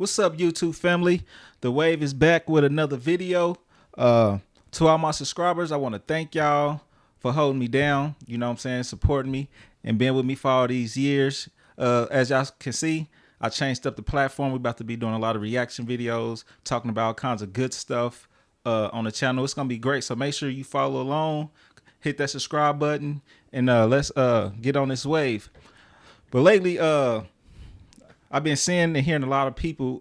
What's up, YouTube family? The Wave is back with another video. To all my subscribers, I want to thank y'all for holding me down, you know what I'm saying, supporting me and being with me for all these years. As y'all can see, I changed up the platform. We're about to be doing a lot of reaction videos, talking about all kinds of good stuff on the channel. It's going to be great, so make sure you follow along, hit that subscribe button, and let's get on this wave. But lately, I've been seeing and hearing a lot of people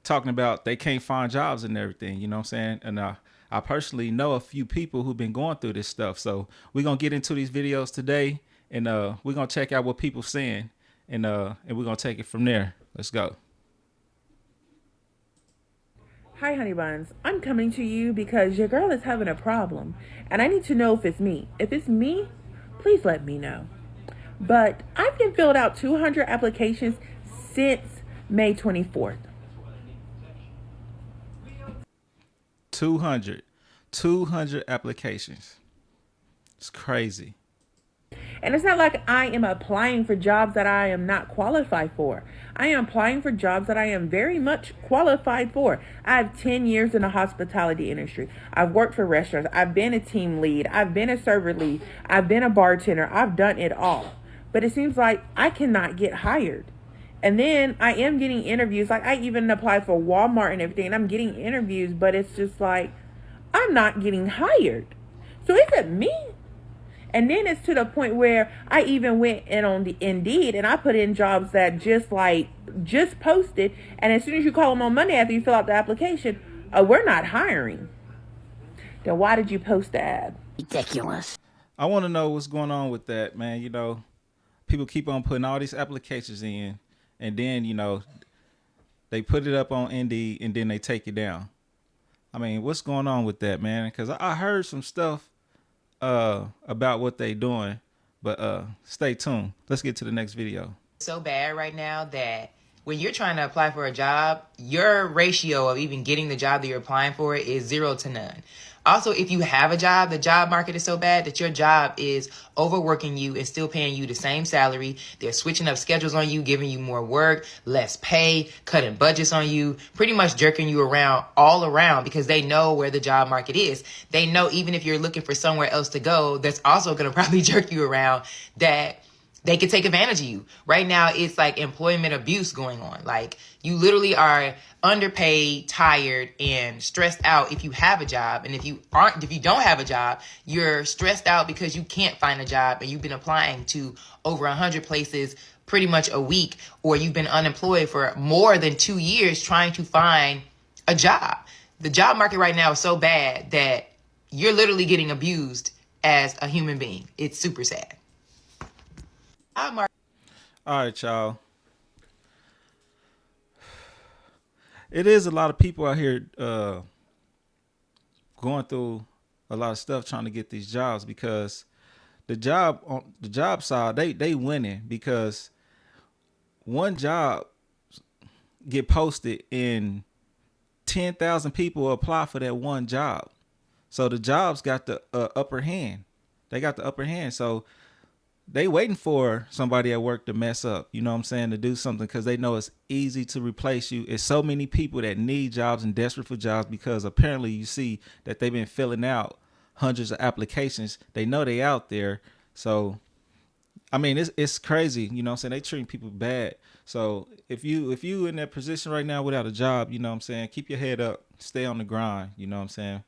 talking about they can't find jobs and everything, you know what I'm saying? And I personally know a few people who've been going through this stuff. So we're going to get into these videos today, and we're going to check out what people saying, and we're going to take it from there. Let's go. Hi, honey buns. I'm coming to you because your girl is having a problem, and I need to know if it's me. If it's me, please let me know. But I've been filled out 200 applications since May 24th. 200 applications. It's crazy. And it's not like I am applying for jobs that I am not qualified for. I am applying for jobs that I am very much qualified for. I have 10 years in the hospitality industry. I've worked for restaurants. I've been a team lead. I've been a server lead. I've been a bartender. I've done it all. But it seems like I cannot get hired. And then I am getting interviews. Like, I even applied for Walmart and everything, and I'm getting interviews, but it's just like, I'm not getting hired. So is it me? And then it's to the point where I even went in on the Indeed, and I put in jobs that just posted. And as soon as you call them on Monday after you fill out the application, we're not hiring. Then why did you post the ad? Ridiculous. I want to know what's going on with that, man. You know, people keep on putting all these applications in, and then, you know, they put it up on Indeed and then they take it down. I mean, what's going on with that, man? Because I heard some stuff about what they doing, but stay tuned. Let's get to the next video. So bad right now that when you're trying to apply for a job, your ratio of even getting the job that you're applying for is 0 to none. Also, if you have a job, the job market is so bad that your job is overworking you and still paying you the same salary. They're switching up schedules on you, giving you more work, less pay, cutting budgets on you, pretty much jerking you around all around because they know where the job market is. They know even if you're looking for somewhere else to go, that's also going to probably jerk you around, that they could take advantage of you. Right now, it's like employment abuse going on. Like, you literally are underpaid, tired, and stressed out if you have a job. And if you don't have a job, you're stressed out because you can't find a job and you've been applying to over 100 places pretty much a week, or you've been unemployed for more than 2 years trying to find a job. The job market right now is so bad that you're literally getting abused as a human being. It's super sad. All right, y'all. It is a lot of people out here going through a lot of stuff trying to get these jobs, because the job side, they winning because one job get posted and 10,000 people apply for that one job. So the jobs got the upper hand. They got the upper hand. So they waiting for somebody at work to mess up, you know what I'm saying, to do something, because they know it's easy to replace you. It's so many people that need jobs and desperate for jobs, because apparently you see that they've been filling out hundreds of applications. They know they out there. So, I mean, it's crazy, you know what I'm saying? They treat people bad. So if you in that position right now without a job, you know what I'm saying, keep your head up, stay on the grind, you know what I'm saying,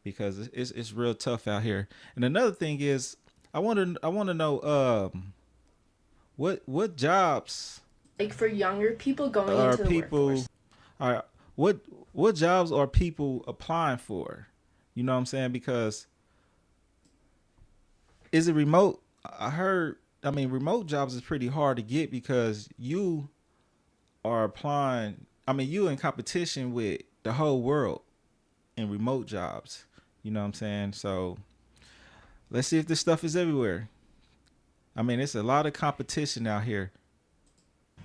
because it's real tough out here. And another thing is, I want to know what jobs, like, for younger people going into the workforce. All right, what jobs are people applying for? You know what I'm saying? Because is it remote? I mean, remote jobs is pretty hard to get because you are applying. I mean, you in competition with the whole world in remote jobs. You know what I'm saying? So let's see if this stuff is everywhere. I mean, it's a lot of competition out here.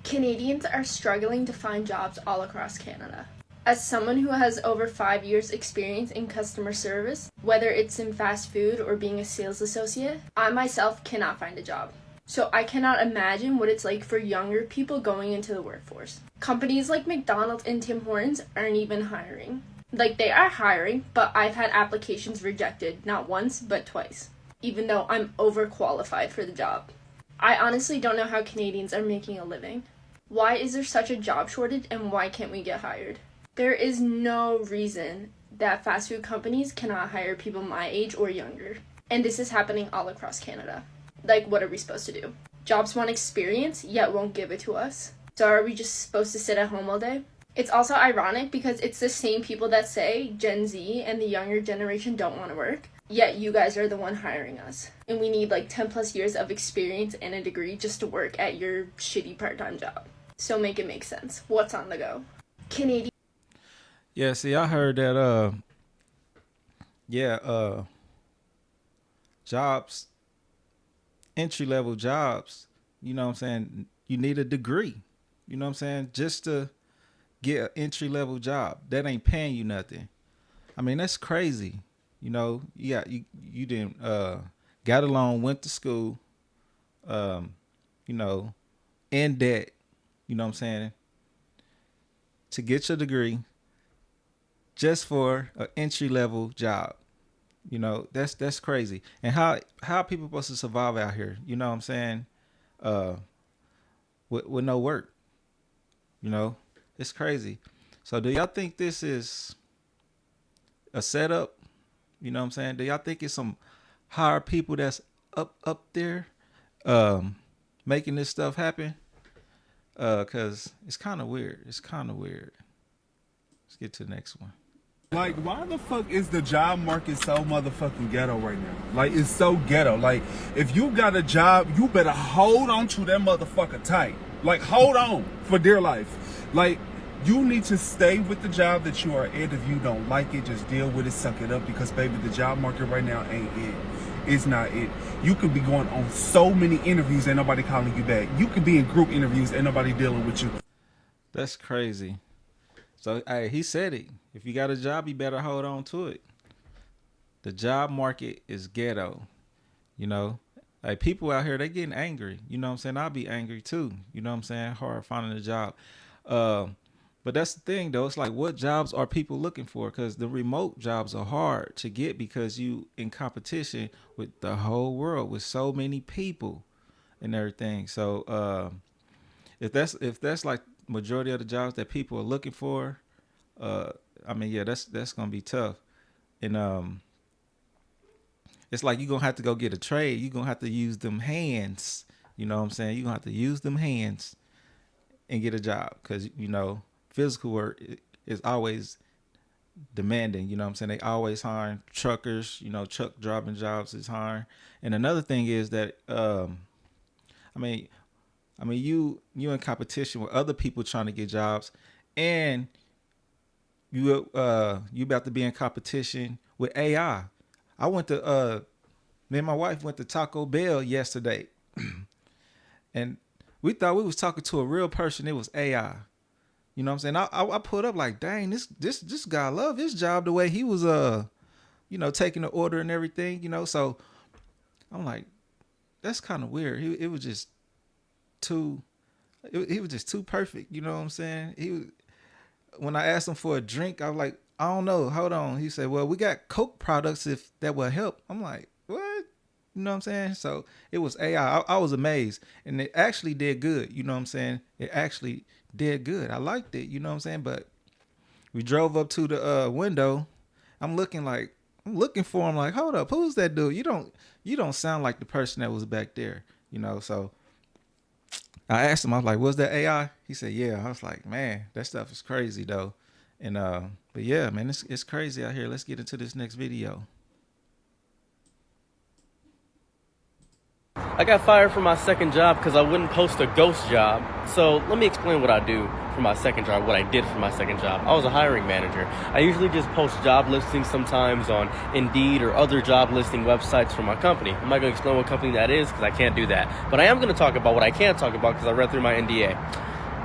Canadians are struggling to find jobs all across Canada. As someone who has over 5 years experience in customer service, whether it's in fast food or being a sales associate, I myself cannot find a job. So I cannot imagine what it's like for younger people going into the workforce. Companies like McDonald's and Tim Hortons aren't even hiring. Like, they are hiring, but I've had applications rejected, not once, but twice, even though I'm overqualified for the job. I honestly don't know how Canadians are making a living. Why is there such a job shortage, and why can't we get hired? There is no reason that fast food companies cannot hire people my age or younger. And this is happening all across Canada. Like, what are we supposed to do? Jobs want experience, yet won't give it to us. So are we just supposed to sit at home all day? It's also ironic because it's the same people that say Gen Z and the younger generation don't want to work, yet you guys are the one hiring us. And we need like 10 plus years of experience and a degree just to work at your shitty part-time job. So make it make sense. What's on the go? Canadian. Yeah, see, I heard that jobs, entry-level jobs, you know what I'm saying, you need a degree, you know what I'm saying, just to get an entry-level job that ain't paying you nothing. I mean, that's crazy. You know, you didn't got a loan, went to school, you know, in debt, you know what I'm saying, to get your degree just for an entry-level job. You know, that's crazy. And how are people supposed to survive out here? You know what I'm saying? With no work. You know, it's crazy. So do y'all think this is a setup? You know what I'm saying? Do y'all think it's some higher people that's up there making this stuff happen? Cause it's kind of weird. Let's get to the next one. Like, why the fuck is the job market so motherfucking ghetto right now? Like, it's so ghetto. Like, if you got a job, you better hold on to that motherfucker tight. Like, hold on for dear life. Like, you need to stay with the job that you are at. If you don't like it, just deal with it, suck it up. Because, baby, the job market right now ain't it. It's not it. You could be going on so many interviews, ain't nobody calling you back. You could be in group interviews, ain't nobody dealing with you. That's crazy. So, hey, he said it. If you got a job, you better hold on to it. The job market is ghetto. You know, like people out here, they getting angry. You know what I'm saying? I'll be angry too. You know what I'm saying? Hard finding a job. But that's the thing though. It's like, what jobs are people looking for? Because the remote jobs are hard to get because you in competition with the whole world with so many people and everything. So if that's like majority of the jobs that people are looking for, I mean, yeah, that's gonna be tough. And it's like you're gonna have to go get a trade. You're gonna have to use them hands. You know what I'm saying? You're gonna have to use them hands and get a job because, you know, physical work is always demanding. You know what I'm saying? They always hiring truckers, you know, truck driving jobs is hiring. And another thing is that, I mean, you in competition with other people trying to get jobs, and you about to be in competition with AI. I went to me and my wife went to Taco Bell yesterday, and we thought we was talking to a real person. It was AI. You know what I'm saying? I put up like, dang, this guy love his job the way he was you know, taking the order and everything. You know, so I'm like, that's kind of weird. It was just too. He was just too perfect. You know what I'm saying? When I asked him for a drink, I was like, I don't know. Hold on. He said, well, we got Coke products if that will help. I'm like, what? You know what I'm saying? So it was AI. I was amazed. And it actually did good. You know what I'm saying? It actually did good. I liked it. You know what I'm saying? But we drove up to the window. I'm looking for him like, hold up. Who's that dude? You don't sound like the person that was back there. You know, so I asked him, I was like, was that AI? He said, yeah. I was like, man, that stuff is crazy though. And, but yeah, man, it's crazy out here. Let's get into this next video. I got fired from my second job because I wouldn't post a ghost job. So let me explain what I do for my second job, what I did for my second job. I was a hiring manager. I usually just post job listings sometimes on Indeed or other job listing websites for my company. I'm not going to explain what company that is because I can't do that. But I am going to talk about what I can talk about because I read through my NDA.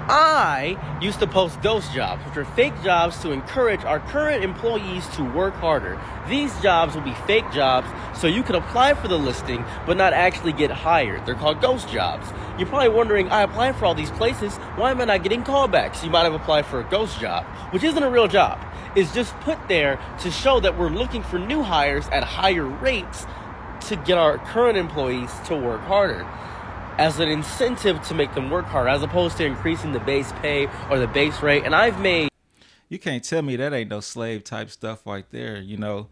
I used to post ghost jobs, which are fake jobs to encourage our current employees to work harder. These jobs will be fake jobs, so you can apply for the listing, but not actually get hired. They're called ghost jobs. You're probably wondering, I applied for all these places, why am I not getting callbacks? You might have applied for a ghost job, which isn't a real job. It's just put there to show that we're looking for new hires at higher rates to get our current employees to work harder, as an incentive to make them work harder, as opposed to increasing the base pay or the base rate. And I've made... You can't tell me that ain't no slave type stuff right there, you know,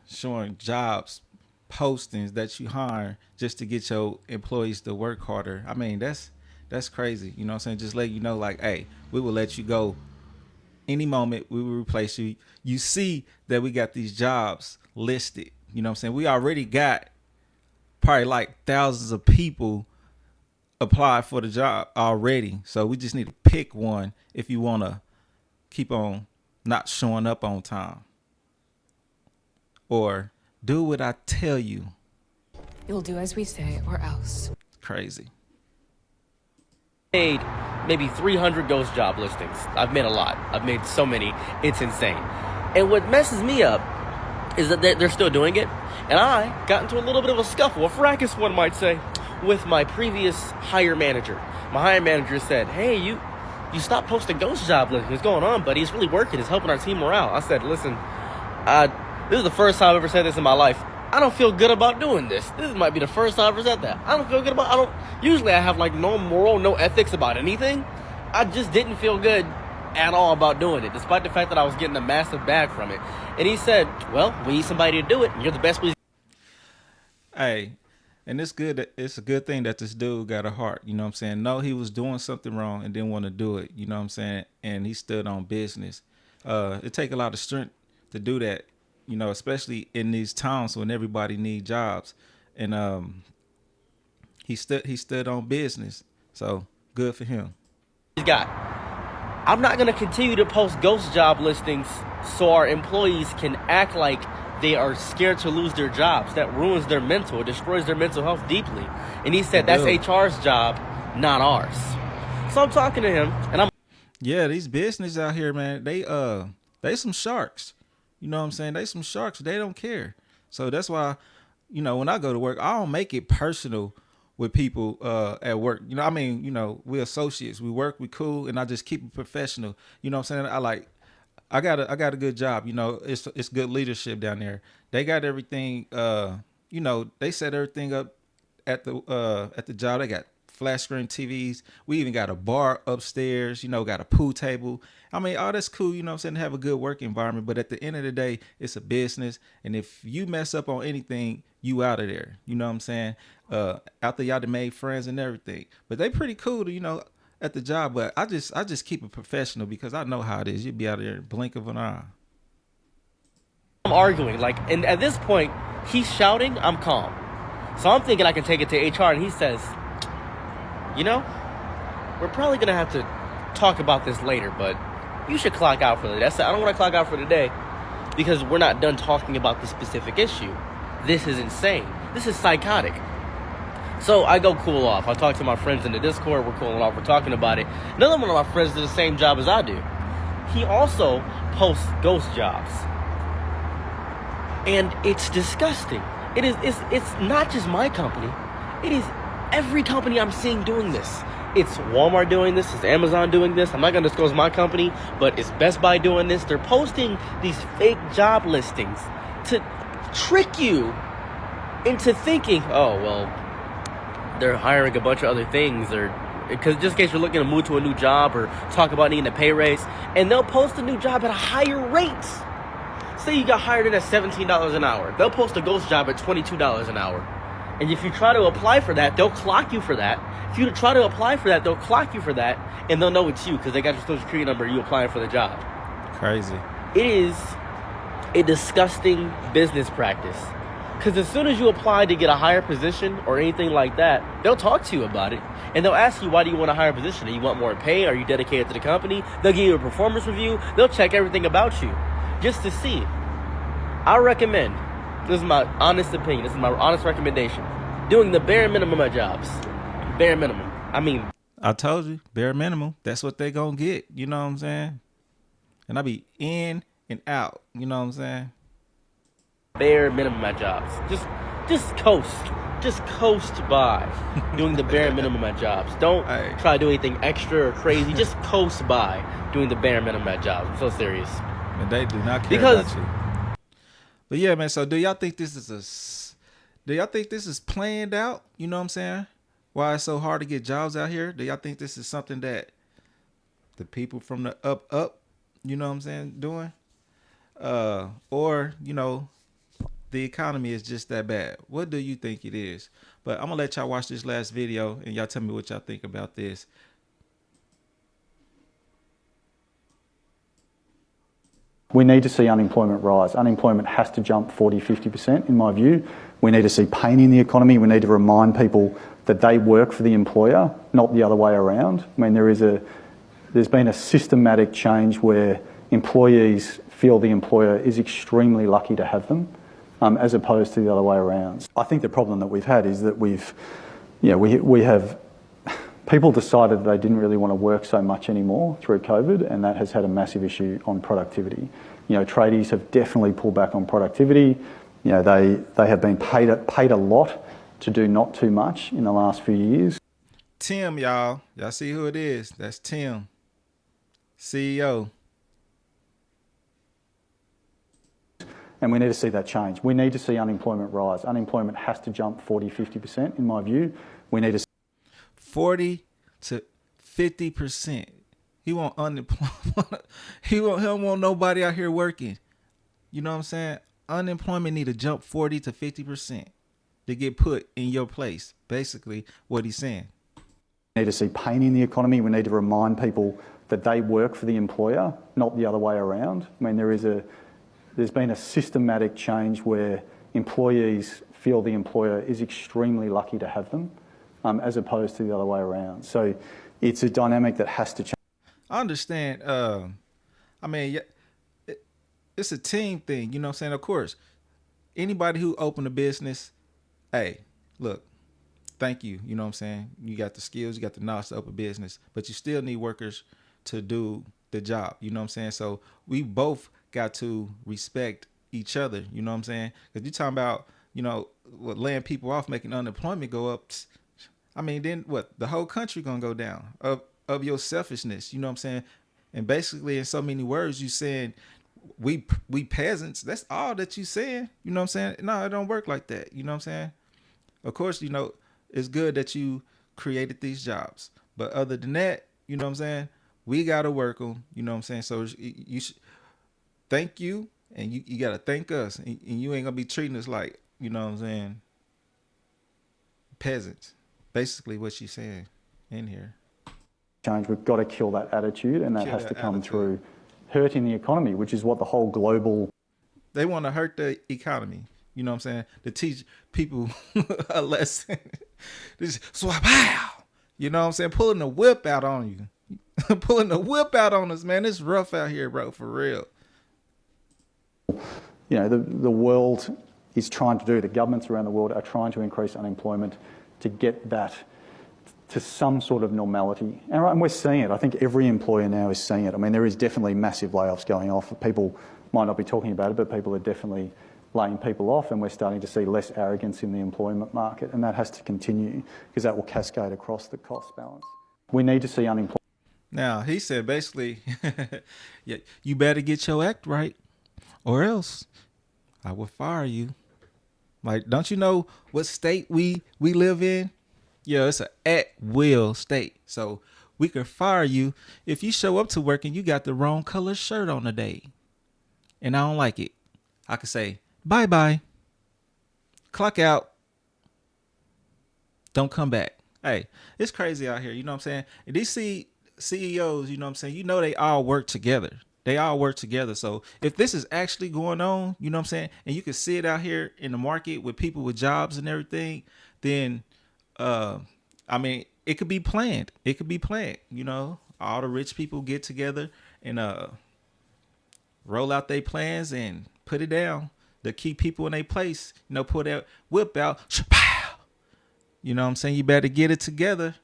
showing jobs, postings that you hire just to get your employees to work harder. I mean, that's crazy. You know what I'm saying? Just let you know, like, hey, we will let you go any moment. We will replace you. You see that we got these jobs listed. You know what I'm saying? We already got probably like thousands of people apply for the job already. So we just need to pick one if you want to keep on not showing up on time. Or do what I tell you. You'll do as we say or else. Crazy. Made maybe 300 ghost job listings. I've made a lot. I've made so many. It's insane. And what messes me up is that they're still doing it. And I got into a little bit of a scuffle, a fracas one might say, with my previous hire manager. My hire manager said, hey, you stopped posting ghost job listings. What's going on, buddy? It's really working. It's helping our team morale. I said, listen, this is the first time I've ever said this in my life. I don't feel good about doing this. This might be the first time I've ever said that. Usually I have like no moral, no ethics about anything. I just didn't feel good at all about doing it, despite the fact that I was getting a massive bag from it. And he said, well, we need somebody to do it, and you're the best place. Hey, and it's good. It's a good thing that this dude got a heart. You know what I'm saying? No, he was doing something wrong and didn't want to do it. You know what I'm saying? And he stood on business. It take a lot of strength to do that, you know, especially in these towns when everybody need jobs. And he stood on business. So good for him. I'm not going to continue to post ghost job listings so our employees can act like they are scared to lose their jobs. That ruins their mental. It destroys their mental health deeply. And he said that's HR's job, not ours. So I'm talking to him, and yeah, these businesses out here, man, they some sharks. You know what I'm saying? They some sharks. They don't care. So that's why, you know, when I go to work, I don't make it personal with people at work. You know, I mean, you know, we're associates. We work, we cool, and I just keep it professional. You know what I'm saying? I got a good job. You know, it's good leadership down there. They got everything. You know, they set everything up at the job. They got flat screen TVs. We even got a bar upstairs. You know, got a pool table. I mean, all that's cool. You know what I'm saying? To have a good work environment. But at the end of the day, it's a business. And if you mess up on anything, you out of there. You know what I'm saying? After y'all done made friends and everything. But they pretty cool to, you know, at the job. But I just keep it professional because I know how it is. You'd be out of there in the blink of an eye. I'm arguing. And at this point, he's shouting, I'm calm. So I'm thinking I can take it to HR, and he says, you know, we're probably going to have to talk about this later, but you should clock out for the day. I said, I don't want to clock out for the day because we're not done talking about this specific issue. This is insane. This is psychotic. So I go cool off. I talk to my friends in the Discord. We're cooling off. We're talking about it. Another one of my friends does the same job as I do. He also posts ghost jobs. And it's disgusting. It's not just my company. It is every company I'm seeing doing this. It's Walmart doing this. It's Amazon doing this. I'm not going to disclose my company, but it's Best Buy doing this. They're posting these fake job listings to trick you into thinking, oh, well, they're hiring a bunch of other things, or because just in case you're looking to move to a new job or talk about needing a pay raise, and they'll post a new job at a higher rate. Say you got hired in at $17 an hour. They'll post a ghost job at $22 an hour. And if you try to apply for that, they'll clock you for that. If you try to apply for that, they'll clock you for that, and they'll know it's you because they got your social security number, you applying for the job. Crazy. It is a disgusting business practice. Because as soon as you apply to get a higher position or anything like that, they'll talk to you about it. And they'll ask you, why do you want a higher position? Do you want more pay? Are you dedicated to the company? They'll give you a performance review. They'll check everything about you just to see. I recommend, this is my honest opinion, this is my honest recommendation, doing the bare minimum at jobs. Bare minimum. I mean, I told you, bare minimum. That's what they gonna get. You know what I'm saying? And I be in and out. You know what I'm saying? Bare minimum at jobs. Just coast. Just coast by doing the bare minimum at jobs. Don't Hey. try to do anything extra or crazy. Just coast by doing the bare minimum at jobs. I'm so serious. And they do not care Because- about you. But yeah, man. So do y'all think this is planned out? You know what I'm saying? Why it's so hard to get jobs out here? Do y'all think this is something that the people from the up, you know what I'm saying, doing? Or, you know, the economy is just that bad. What do you think it is? But I'm gonna let y'all watch this last video and y'all tell me what y'all think about this. We need to see unemployment rise. Unemployment has to jump 40, 50% in my view. We need to see pain in the economy. We need to remind people that they work for the employer, not the other way around. I mean, there's been a systematic change where employees feel the employer is extremely lucky to have them, as opposed to the other way around. I think the problem that we've had is that we have people decided that they didn't really want to work so much anymore through COVID, and that has had a massive issue on productivity. You know, tradies have definitely pulled back on productivity. You know, they have been paid a lot to do not too much in the last few years. Tim, y'all see who it is? That's Tim, CEO. And we need to see that change. We need to see unemployment rise. Unemployment has to jump 40, 50% in my view. We need to 40 to 50%. He want unemployment. He don't want nobody out here working. You know what I'm saying? Unemployment need to jump 40 to 50% to get put in your place. Basically, what he's saying. We need to see pain in the economy. We need to remind people that they work for the employer, not the other way around. I mean, there's been a systematic change where employees feel the employer is extremely lucky to have them, as opposed to the other way around. So it's a dynamic that has to change. I understand. I mean, it's a team thing. You know what I'm saying? Of course, anybody who opened a business, hey, look, thank you. You know what I'm saying? You got the skills, you got the knowledge to open a business, but you still need workers to do the job. You know what I'm saying? So we both got to respect each other. You know what I'm saying? Because you're talking about, you know, what, laying people off, making unemployment go up. I mean, then what? The whole country gonna go down of your selfishness. You know what I'm saying? And basically, in so many words, you saying we peasants. That's all that you saying. You know what I'm saying? No, it don't work like that. You know what I'm saying? Of course, you know, it's good that you created these jobs, but other than that, you know what I'm saying? We gotta work them. You know what I'm saying? So you should thank you, and you gotta thank us, and you ain't gonna be treating us like, you know what I'm saying, peasants. Basically, what she's saying in here. Change. We've got to kill that attitude, and that has to come through hurting the economy, which is what the whole global. They want to hurt the economy. You know what I'm saying? To teach people a lesson. Just swap out. You know what I'm saying? Pulling the whip out on you. Pulling the whip out on us, man. It's rough out here, bro, for real. You know, the world is trying to do, the governments around the world are trying to increase unemployment to get that to some sort of normality. And we're seeing it. I think every employer now is seeing it. I mean, there is definitely massive layoffs going off. People might not be talking about it, but people are definitely laying people off, and we're starting to see less arrogance in the employment market, and that has to continue because that will cascade across the cost balance. We need to see unemployment. Now, he said basically, yeah, you better get your act right or else I will fire you. Like, don't you know what state we live in? Yeah, it's an at-will state. So we can fire you if you show up to work and you got the wrong color shirt on today. And I don't like it. I could say, bye-bye. Clock out. Don't come back. Hey, it's crazy out here. You know what I'm saying? And these CEOs, you know what I'm saying? You know they all work together. They all work together. So if this is actually going on, you know what I'm saying, and you can see it out here in the market with people with jobs and everything, then, I mean, it could be planned. It could be planned. You know, all the rich people get together and roll out their plans and put it down to keep people in their place. You know, pull that whip out. You know what I'm saying? You better get it together.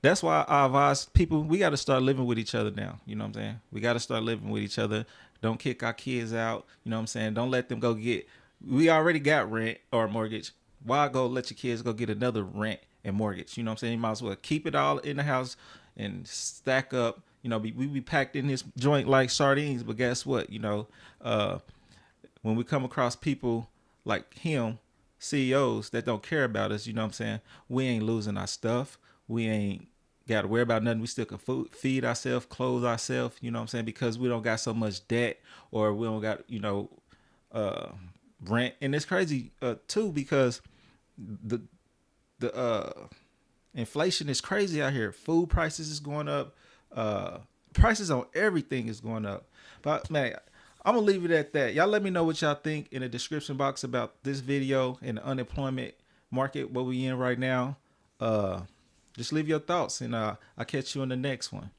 that's why I advise people, we got to start living with each other now. You know what I'm saying? We got to start living with each other. Don't kick our kids out. You know what I'm saying? Don't let them go get, we already got rent or mortgage. Why go let your kids go get another rent and mortgage? You know what I'm saying? You might as well keep it all in the house and stack up. You know, we be packed in this joint like sardines, but guess what? You know, when we come across people like him, CEOs that don't care about us, you know what I'm saying? We ain't losing our stuff. We ain't got to worry about nothing. We still can feed ourselves, clothe ourselves, you know what I'm saying? Because we don't got so much debt, or we don't got, you know, rent. And it's crazy too, because the inflation is crazy out here. Food prices is going up. Prices on everything is going up. But man, I'm gonna leave it at that. Y'all let me know what y'all think in the description box about this video and the unemployment market, what we in right now. Just leave your thoughts, and I'll catch you in the next one.